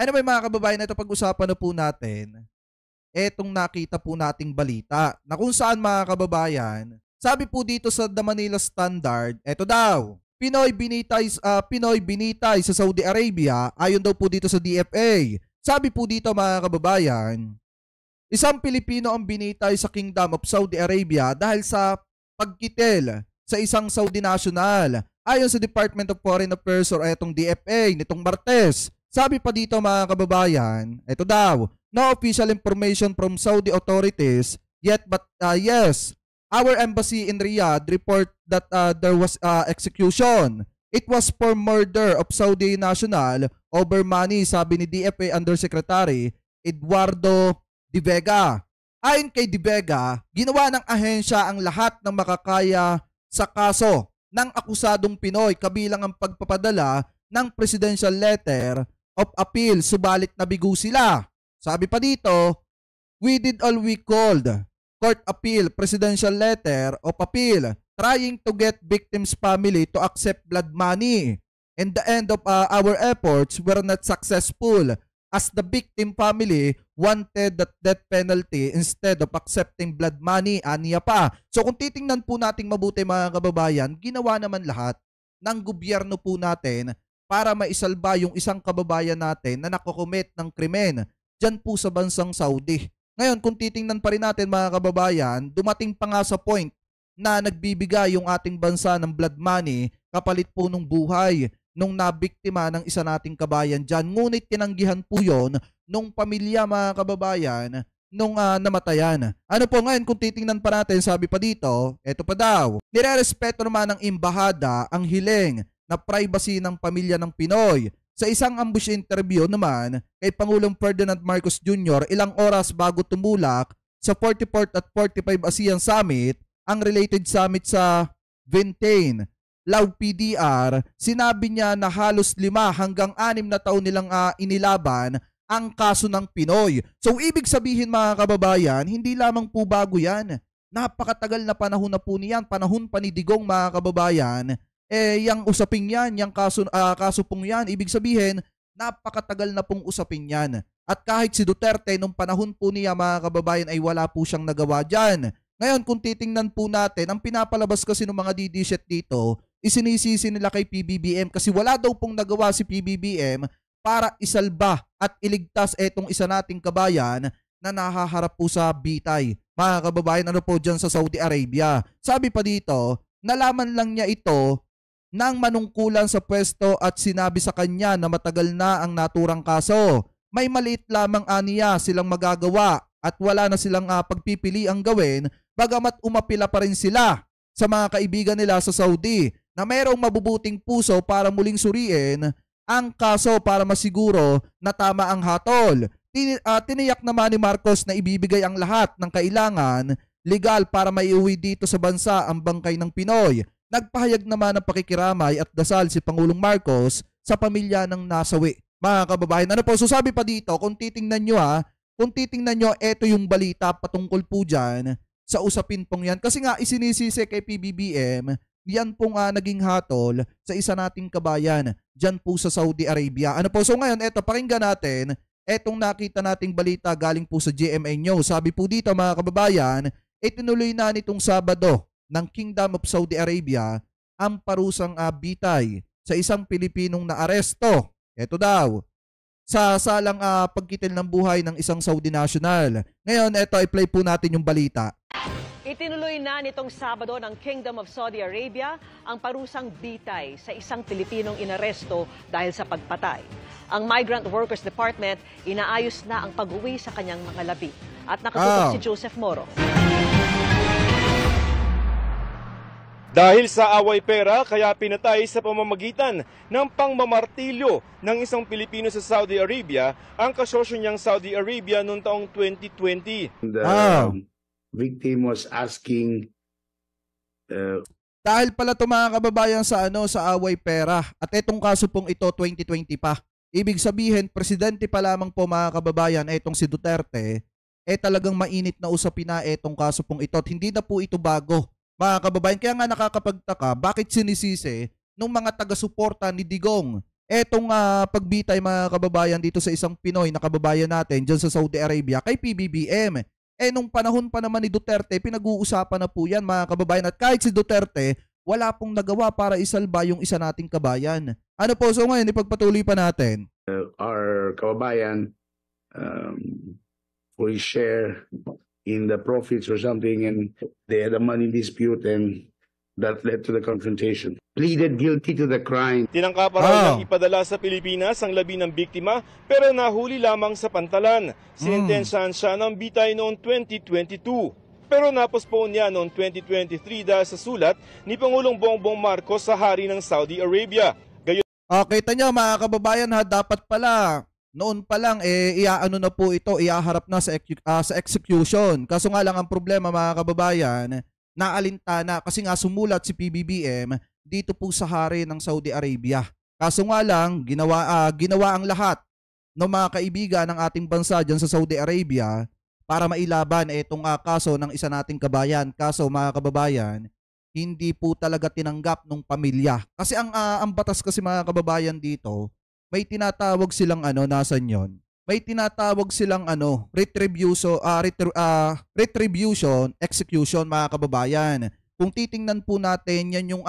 Anyway mga kababayan, ito pag-usapan na po natin etong nakita po nating balita na kung saan mga kababayan, sabi po dito sa The Manila Standard, eto daw, Pinoy binitay sa Saudi Arabia ayon daw po dito sa DFA. Sabi po dito mga kababayan, isang Pilipino ang binitay sa Kingdom of Saudi Arabia dahil sa pagkitil sa isang Saudi national. Ayon sa Department of Foreign Affairs or etong DFA nitong Martes. Sabi pa dito mga kababayan, ito daw, no official information from Saudi authorities yet but yes, our embassy in Riyadh report that there was execution. It was for murder of Saudi national over money, sabi ni DFA Undersecretary Eduardo De Vega. Ayon kay De Vega, ginawa ng ahensya ang lahat ng makakaya sa kaso ng akusadong Pinoy kabilang ang pagpapadala ng presidential letter of appeal, subalit nabigo sila. Sabi pa dito, we did all we could. Court appeal, presidential letter of appeal, trying to get victims' family to accept blood money. And the end of our efforts were not successful as the victim family wanted the death penalty instead of accepting blood money, aniya pa. So kung titingnan po nating mabuti mga kababayan, ginawa naman lahat ng gobyerno po natin para maisalba yung isang kababayan natin na nakocommit ng krimen dyan po sa bansang Saudi. Ngayon, kung titingnan pa rin natin mga kababayan, dumating pa nga sa point na nagbibigay yung ating bansa ng blood money kapalit po ng buhay nung nabiktima ng isa nating kabayan dyan. Ngunit tinanggihan po yon nung pamilya mga kababayan nung namatayan. Ano po ngayon kung titingnan pa natin, sabi pa dito, eto pa daw, nirerespeto naman ng imbahada ang hiling na privacy ng pamilya ng Pinoy. Sa isang ambush interview naman kay Pangulong Ferdinand Marcos Jr. ilang oras bago tumulak sa 44th at 45 ASEAN Summit, ang related summit sa Vientiane, Lao PDR, sinabi niya na halos 5 hanggang 6 na taon nilang inilaban ang kaso ng Pinoy. So ibig sabihin mga kababayan, hindi lamang po bago yan. Napakatagal na panahon na po niyan, panahon pa ni Digong mga kababayan, yang usaping yan, yang kaso pong yan, ibig sabihin, napakatagal na pong usaping yan. At kahit si Duterte nung panahon po niya mga kababayan ay wala po siyang nagawa dyan. Ngayon kung titingnan po natin, ang pinapalabas kasi ng mga DDSet dito, isinisisi nila kay PBBM kasi wala daw pong nagawa si PBBM para isalba at iligtas etong isa nating kabayan na nahaharap po sa bitay. Mga kababayan, ano po dyan sa Saudi Arabia. Sabi pa dito, nalaman lang niya ito nang manungkulan sa pwesto at sinabi sa kanya na matagal na ang naturang kaso. May maliit lamang aniya silang magagawa at wala na silang pagpipili ang gawin, bagamat umapila pa rin sila sa mga kaibigan nila sa Saudi na mayroong mabubuting puso para muling suriin ang kaso para masiguro na tama ang hatol. Tiniyak naman ni Marcos na ibibigay ang lahat ng kailangan legal para maiuwi dito sa bansa ang bangkay ng Pinoy. Nagpahayag naman ng pakikiramay at dasal si Pangulong Marcos sa pamilya ng nasawi. Mga kababayan, ano po, so sabi pa dito, kung titingnan nyo, eto yung balita patungkol po dyan sa usapin pong yan. Kasi nga isinisisi kay PBBM, yan pong naging hatol sa isa nating kabayan dyan po sa Saudi Arabia. Ano po, so ngayon, eto, pakinggan natin, etong nakita nating balita galing po sa GMA News. Sabi po dito mga kababayan, itinuloy na nitong Sabado ng Kingdom of Saudi Arabia ang parusang bitay sa isang Pilipinong naaresto. Ito daw, sa salang pagkitil ng buhay ng isang Saudi national. Ngayon, ito, i-play po natin yung balita. Itinuloy na nitong Sabado ng Kingdom of Saudi Arabia ang parusang bitay sa isang Pilipinong inaresto dahil sa pagpatay. Ang Migrant Workers Department inaayos na ang pag-uwi sa kanyang mga labi. At nakatutok si Joseph Moro. Dahil sa away pera, kaya pinatay sa pamamagitan ng pangmamartilyo ng isang Pilipino sa Saudi Arabia ang kasosyo niyang Saudi Arabia noong taong 2020. The victim was asking... Dahil pala ito mga kababayan sa away pera at itong kaso pong ito 2020 pa. Ibig sabihin, presidente pa lamang po mga kababayan, itong si Duterte, talagang mainit na usapin na itong kaso pong ito at hindi na po ito bago. Mga kababayan, kaya nga nakakapagtaka, bakit sinisisi nung mga taga-suporta ni Digong etong pagbitay mga kababayan dito sa isang Pinoy na kababayan natin dyan sa Saudi Arabia kay PBBM. Nung panahon pa naman ni Duterte, pinag-uusapan na po yan mga kababayan. At kahit si Duterte, wala pong nagawa para isalba yung isa nating kabayan. Ano po, so ngayon, ipagpatuloy pa natin. Our kababayan for his share in the profits or something, and they had a money dispute, and that led to the confrontation. Pleaded guilty to the crime. Tinangka pa raw niyang ipadala sa Pilipinas ang labi ng biktima pero nahuli lamang sa pantalan. Sinintensyahan siya ng bitay noong 2022. Pero napospone niya noong 2023 dahil sa sulat ni Pangulong Bongbong Marcos sa hari ng Saudi Arabia. Kita niyo mga kababayan ha, dapat pala noon pa lang iaano na po ito, iaharap na sa execution. Kaso nga lang ang problema mga kababayan, naalintana kasi nga sumulat si PBBM dito po sa hari ng Saudi Arabia. Kaso nga lang ginawa ang lahat ng mga kaibigan ng ating bansa diyan sa Saudi Arabia para mailaban itong kaso ng isa nating kabayan. Kaso mga kababayan, hindi po talaga tinanggap ng pamilya. Kasi ang batas kasi mga kababayan dito, may tinatawag silang nasan yon? May tinatawag silang retribution, execution mga kababayan. Kung titingnan po natin, yan yung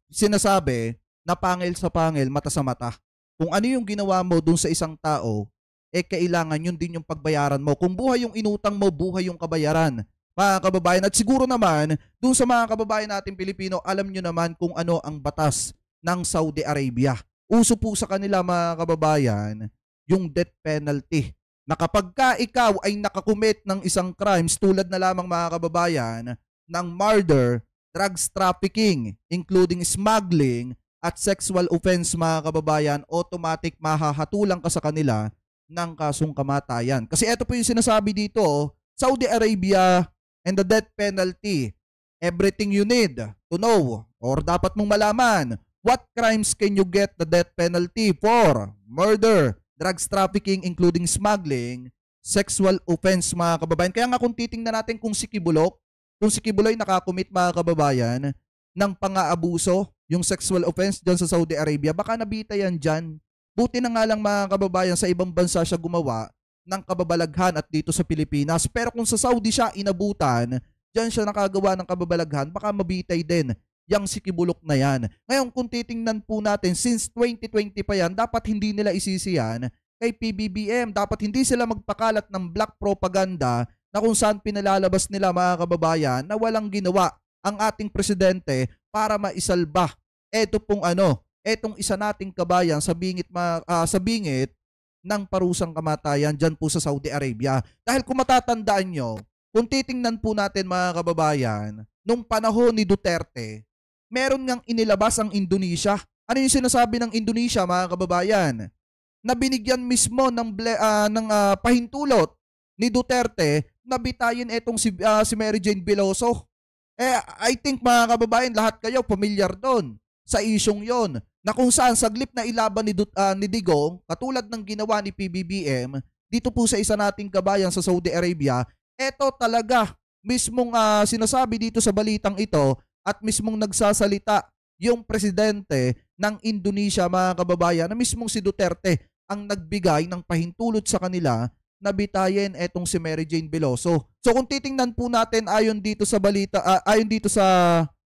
sinasabi na pangil sa pangil, mata sa mata. Kung ano yung ginawa mo dun sa isang tao, kailangan yun din yung pagbayaran mo. Kung buhay yung inutang mo, buhay yung kabayaran. Mga kababayan, at siguro naman, dun sa mga kababayan natin Pilipino, alam nyo naman kung ano ang batas ng Saudi Arabia. Uso po sa kanila mga kababayan, yung death penalty. Na kapag ikaw ay nakakumit ng isang crimes tulad na lamang mga kababayan ng murder, drugs trafficking, including smuggling at sexual offense mga kababayan, automatic mahahatulang ka sa kanila ng kasong kamatayan. Kasi ito po yung sinasabi dito, Saudi Arabia and the death penalty. Everything you need to know or dapat mong malaman, what crimes can you get the death penalty for? Murder, drugs trafficking including smuggling, sexual offense mga kababayan. Kaya nga kung titingnan natin kung si Kibuloy nakakumit mga kababayan ng pang-aabuso, yung sexual offense dyan sa Saudi Arabia, baka nabita yan dyan. Buti na nga lang mga kababayan, sa ibang bansa siya gumawa ng kababalaghan at dito sa Pilipinas. Pero kung sa Saudi siya inabutan, dyan siya nakagawa ng kababalaghan, baka mabitay din yang si Kibulok na yan. Ngayon kung titingnan po natin, since 2020 pa yan, dapat hindi nila isisiyan kay PBBM. Dapat hindi sila magpakalat ng black propaganda na kung saan pinalalabas nila mga kababayan na walang ginawa ang ating presidente para maisalba etong isa nating kabayan sa bingit ng parusang kamatayan dyan po sa Saudi Arabia. Dahil kung matatandaan nyo, kung titingnan po natin mga kababayan, nung panahon ni Duterte, meron ngang inilabas ang Indonesia. Ano yung sinasabi ng Indonesia mga kababayan? Na binigyan mismo ng pahintulot ni Duterte na bitayin etong si Mary Jane Veloso. I think mga kababayan, lahat kayo familiar doon sa isyong yon na kung saan saglip na ilaban ni Digong, katulad ng ginawa ni PBBM dito po sa isa nating kabayan sa Saudi Arabia, eto talaga mismong sinasabi dito sa balitang ito at mismong nagsasalita yung presidente ng Indonesia mga kababayan na mismong si Duterte ang nagbigay ng pahintulot sa kanila na bitayin etong si Mary Jane Veloso. So kung titingnan po natin ayon dito sa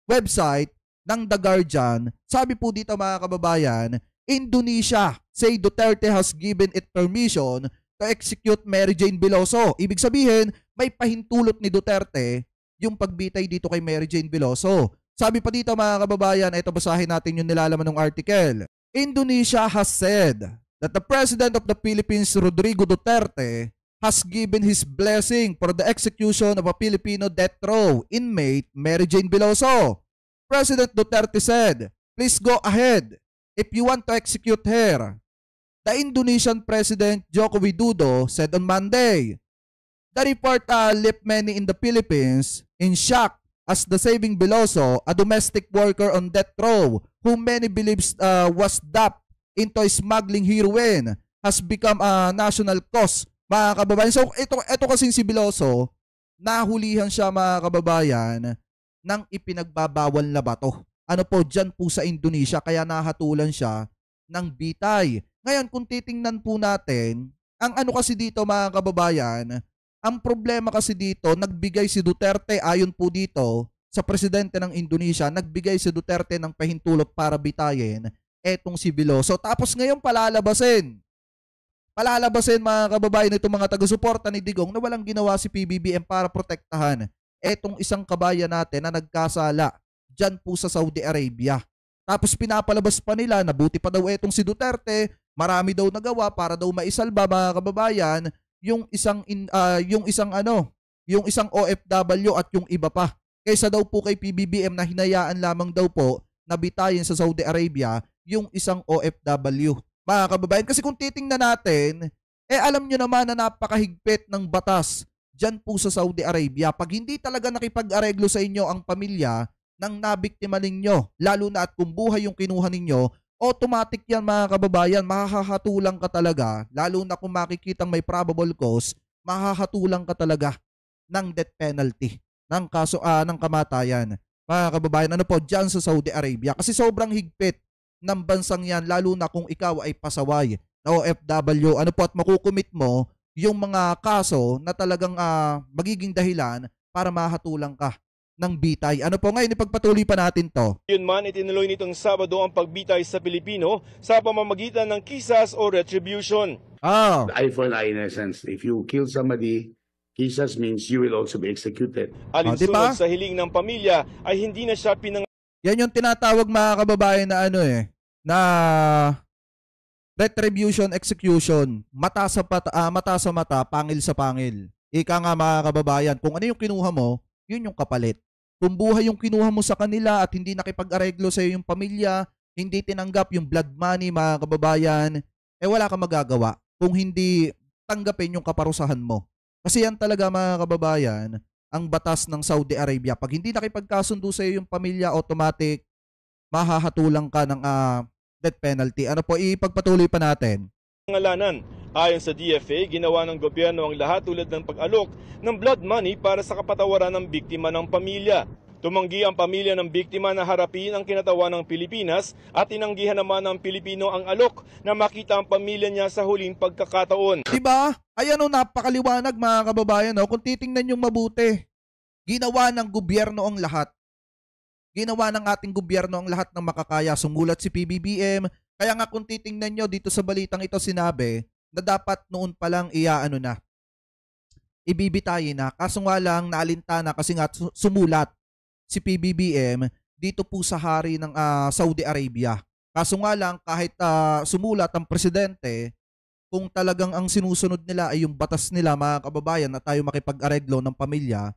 website ng The Guardian, sabi po dito mga kababayan, Indonesia say Duterte has given it permission to execute Mary Jane Veloso. Ibig sabihin, may pahintulot ni Duterte yung pagbitay dito kay Mary Jane Veloso. Sabi pa dito mga kababayan, ito basahin natin yung nilalaman ng article. Indonesia has said that the President of the Philippines, Rodrigo Duterte, has given his blessing for the execution of a Filipino death row inmate, Mary Jane Veloso. President Duterte said, please go ahead if you want to execute her. The Indonesian President Joko Widodo said on Monday. The report left many in the Philippines in shock as the saving Veloso, a domestic worker on death row whom many believes was dumped into smuggling heroin, has become a national cause, mga kababayan. So ito kasing si Veloso, nahulihan siya mga kababayan ng ipinagbabawal na bato. Ano po, dyan po sa Indonesia, kaya nahatulan siya ng bitay. Ngayon, kung titingnan po natin, ang ano kasi dito mga kababayan, ang problema kasi dito, nagbigay si Duterte ayon po dito sa presidente ng Indonesia, nagbigay si Duterte ng pahintulot para bitayin etong si Veloso. Tapos ngayon palalabasin mga kababayan itong mga taga-suporta ni Digong na walang ginawa si PBBM para protektahan etong isang kabayan natin na nagkasala dyan po sa Saudi Arabia. Tapos pinapalabas pa nila na buti pa daw etong si Duterte, marami daw nagawa para daw maisalba mga kababayan yung isang OFW at yung iba pa. Kaysa daw po kay PBBM na hinayaan lamang daw po na bitayin sa Saudi Arabia yung isang OFW. Mga kababayan, kasi kung titingnan natin, alam nyo naman na napakahigpit ng batas dyan po sa Saudi Arabia. Pag hindi talaga nakipag-areglo sa inyo ang pamilya ng nabiktima ninyo, lalo na at kung buhay yung kinuha ninyo, automatic yan mga kababayan, mahahatulang ka talaga, lalo na kung makikitang may probable cause, mahahatulang ka talaga ng death penalty, ng kaso ng kamatayan. Mga kababayan, ano po, dyan sa Saudi Arabia. Kasi sobrang higpit ng bansang yan, lalo na kung ikaw ay pasaway na OFW, ano po, at makukumit mo yung mga kaso na talagang magiging dahilan para mahatulang ka ng bitay. Ano po ngayon, ipagpatuloy pa natin to. Yun man, itinuloy nitong Sabado ang pagbitay sa Pilipino sa pamamagitan ng kisas o retribution. Eye for an eye in a sense. If you kill somebody, kisas means you will also be executed. Alinsunod sa hiling ng pamilya ay hindi na siya Yan yung tinatawag mga kababayan na na retribution execution. Mata sa mata, pangil sa pangil. Ika nga mga kababayan, kung ano yung kinuha mo, yun yung kapalit. Kung buhay yung kinuha mo sa kanila at hindi nakipag-areglo sa yung pamilya, hindi tinanggap yung blood money mga kababayan, wala kang magagawa kung hindi tanggapin yung kaparusahan mo. Kasi yan talaga mga kababayan, ang batas ng Saudi Arabia. Pag hindi nakipagkasundo sa yung pamilya, automatic, mahahatulang ka ng death penalty. Ano po, ipagpatuloy pa natin. Pangalanan. Ayon sa DFA, ginawa ng gobyerno ang lahat tulad ng pag-alok ng blood money para sa kapatawaran ng biktima ng pamilya. Tumanggi ang pamilya ng biktima na harapin ang kinatawan ng Pilipinas at tinanggihan naman ng Pilipino ang alok na makita ang pamilya niya sa huling pagkakataon. Diba? Ayan napakaliwanag mga kababayan. Kung titingnan yung mabuti, ginawa ng gobyerno ang lahat. Ginawa ng ating gobyerno ang lahat ng makakaya. Sumulat si PBBM. Kaya nga kung titingnan nyo dito sa balitang ito sinabi na dapat noon pa lang ibibitayin na. Kaso nga lang naalintana kasi nga sumulat si PBBM dito po sa hari ng Saudi Arabia. Kaso nga lang kahit sumulat ang presidente, kung talagang ang sinusunod nila ay yung batas nila mga kababayan na tayo makipag-areglo ng pamilya,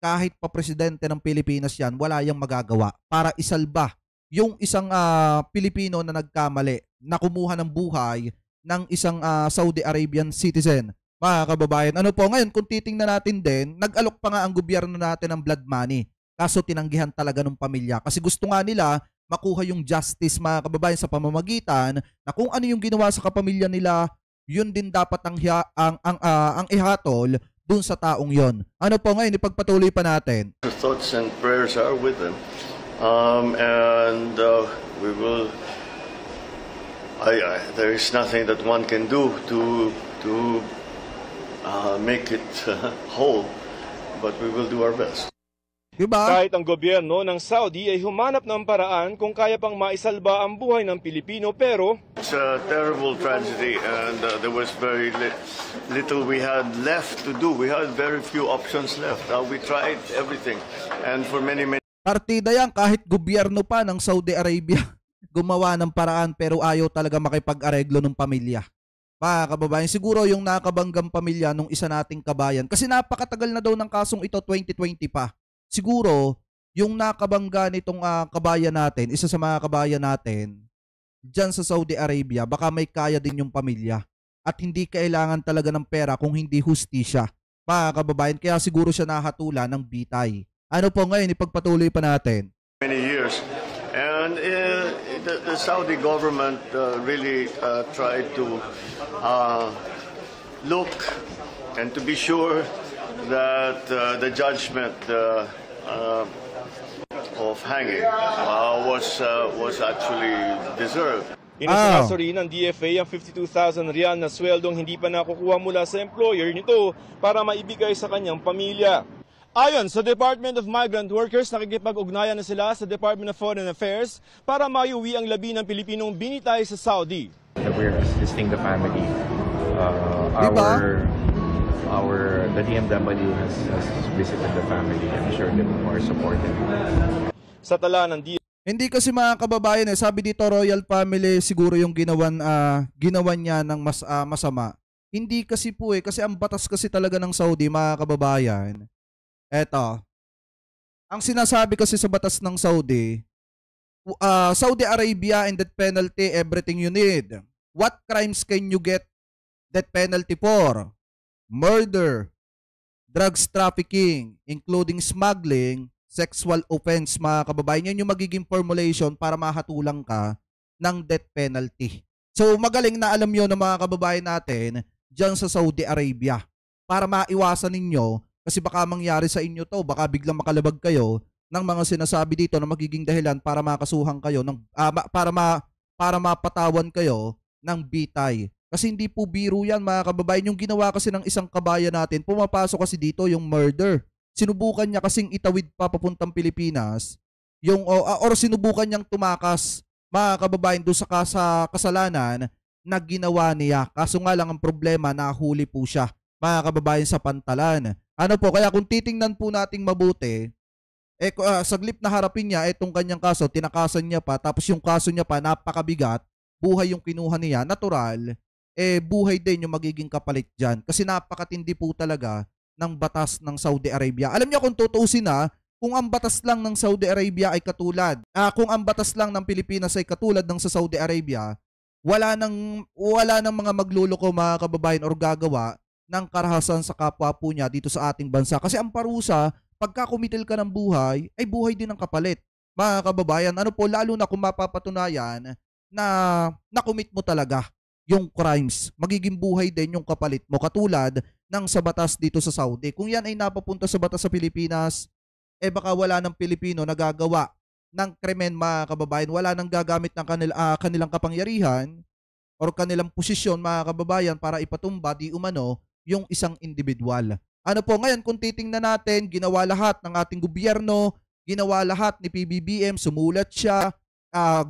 kahit pa presidente ng Pilipinas yan, wala yang magagawa para isalba yung isang Pilipino na nagkamali na kumuha ng buhay ng isang Saudi Arabian citizen. Mga kababayan, ano po ngayon kung titingnan natin din, nag-alok pa nga ang gobyerno natin ng blood money. Kaso tinanggihan talaga ng pamilya kasi gusto nga nila makuha yung justice mga kababayan sa pamamagitan na kung ano yung ginawa sa kapamilya nila, yun din dapat ang ihatol dun sa taong yon. Ano po ngayon, ipagpatuloy pa natin. Our thoughts and prayers are with them. We will there is nothing that one can do to make it whole, but we will do our best. Diba? Kahit ang gobyerno ng Saudi ay humanap ng paraan kung kaya pang maisalba ang buhay ng Pilipino pero it's a terrible tragedy and there was very little we had left to do. We had very few options left. We tried everything and for many partida yan kahit gobyerno pa ng Saudi Arabia gumawa ng paraan pero ayaw talaga makipag-areglo ng pamilya. Mga kababayan, siguro yung nakabanggang pamilya nung isa nating kabayan kasi napakatagal na daw ng kasong ito, 2020 pa. Siguro, yung nakabangga nitong kabayan natin, isa sa mga kabayan natin, dyan sa Saudi Arabia, baka may kaya din yung pamilya. At hindi kailangan talaga ng pera kung hindi hustisya. Mga kababayan, kaya siguro siya nahatula ng bitay. Ano po ngayon, ipagpatuloy pa natin. Many years. And the Saudi government really tried to look and to be sure that the judgment of hanging was actually deserved. Inasikaso rin ng DFA ang 52,000 rial na sweldong hindi pa nakukuha mula sa employer nito para maibigay sa kanyang pamilya. Ayon sa Department of Migrant Workers, nakikipag-ugnayan na sila sa Department of Foreign Affairs para maiuwi ang labi ng Pilipinong binitay sa Saudi. We're assisting the family. Diba? The DMW has visited the family. I'm sure they are supportive. Sa tala ng Hindi kasi mga kababayan sabi dito royal family siguro yung ginawan niya ng masama. Hindi kasi po kasi ang batas kasi talaga ng Saudi mga kababayan. Eto. Ang sinasabi kasi sa batas ng Saudi, Saudi Arabia and death penalty everything you need. What crimes can you get death penalty for? Murder, drugs trafficking, including smuggling, sexual offense mga kababayan. Yan yung magiging formulation para mahatulang ka ng death penalty. So magaling na alam yun ng mga kababayan natin dyan sa Saudi Arabia para maiwasan ninyo kasi baka mangyari sa inyo to, baka biglang makalabag kayo ng mga sinasabi dito na magiging dahilan para makasuhan kayo ng para mapatawan kayo ng bitay. Kasi hindi po biro yan mga kababayan. Yung ginawa kasi ng isang kabayan natin, pumapasok kasi dito yung murder. Sinubukan niya kasing itawid pa papuntang Pilipinas, or sinubukan niyang tumakas mga kababayan doon sa kasalanan na ginawa niya. Kaso nga lang ang problema, nahuli po siya mga kababayan sa pantalan. Ano po, kaya kung titingnan po nating mabuti, saglip na harapin niya itong kanyang kaso, tinakasan niya pa, tapos yung kaso niya pa napakabigat, buhay yung kinuha niya, natural, buhay din yung magiging kapalit dyan. Kasi napakatindi po talaga ng batas ng Saudi Arabia. Alam niyo kung tutuusin kung ang batas lang ng Saudi Arabia ay katulad, kung ang batas lang ng Pilipinas ay katulad ng sa Saudi Arabia, wala nang mga magluloko mga kababayan or gagawa ng karahasan sa kapwa po niya dito sa ating bansa. Kasi ang parusa, pagka kumitil ka ng buhay, ay buhay din ang kapalit. Mga kababayan, ano po, lalo na kung mapapatunayan na nakumit mo talaga yung crimes, magiging buhay din yung kapalit mo katulad ng sa batas dito sa Saudi. Kung yan ay napapunta sa batas sa Pilipinas, baka wala ng Pilipino na gagawa ng krimen mga kababayan, wala nang gagamit ng kanilang kapangyarihan or kanilang posisyon mga kababayan para ipatumba di umano yung isang individual. Ano po, ngayon kung titingnan natin, ginawa lahat ng ating gobyerno, ginawa lahat ni PBBM, sumulat siya,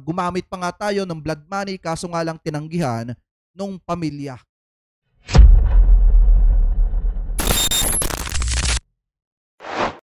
gumamit pa nga tayo ng blood money, kaso nga lang tinanggihan nung pamilya